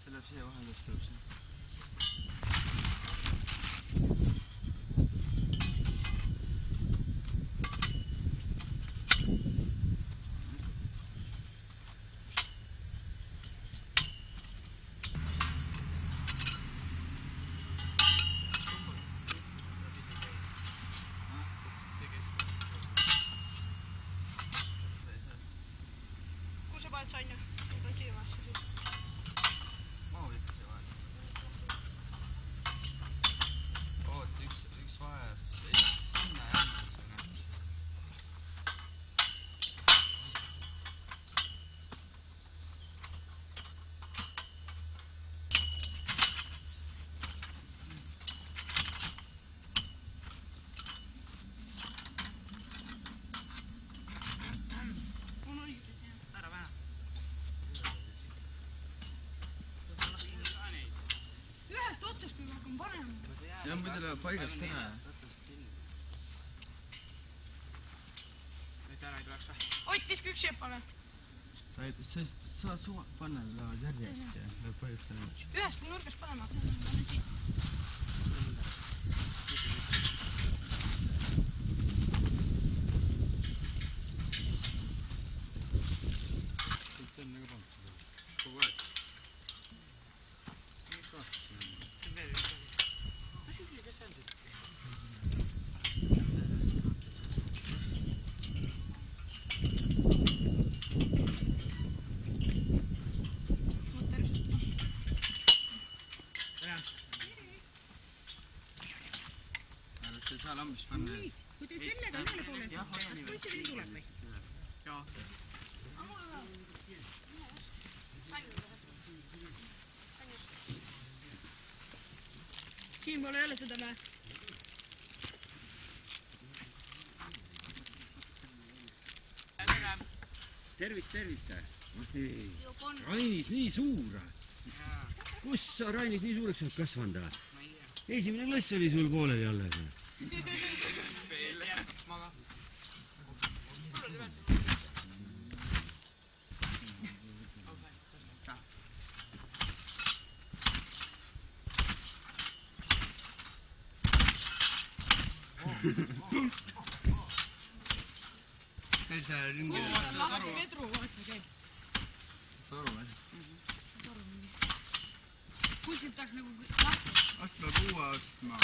see läheb siia vahendust tuleb see. Kus sa paned sain ju? Võin siia vastu siis. Ma võiks siia vahel. Oot, üks vahe. Sinna järgmisse nähtis. On õigus, jah. Ära vähe. Ühest otsast kui ma hakkan panema. Ja muidu läheb paigast ära. Nüüd ära ei tuleks või? Ott, viska üks jepale. Sa suvad panna lähevad järjest ja läheb paigast ära. Ühest nurgast panema. Panen siit. Siit on nagu pannud. Kogu aeg. Mis vastas on? See on veel üks. Mis üldse, kes on siis? See saa lambis panna. Nii, kui te sellega ühele poole saate, kas poissidel tuleb või? Jaa. Siin pole jälle seda näe. Tervist! Rainis nii suur! Kus sa Rainis nii suureks oled kasvanud? Esimene klass oli sul pooleli alles. Veel jääb maga. Käi seal ringi. Vaata lahti vedru, vaata käib. Toru või? Toru mingi. Kuskilt tahaks nagu lahti. Vast peab uue ostma.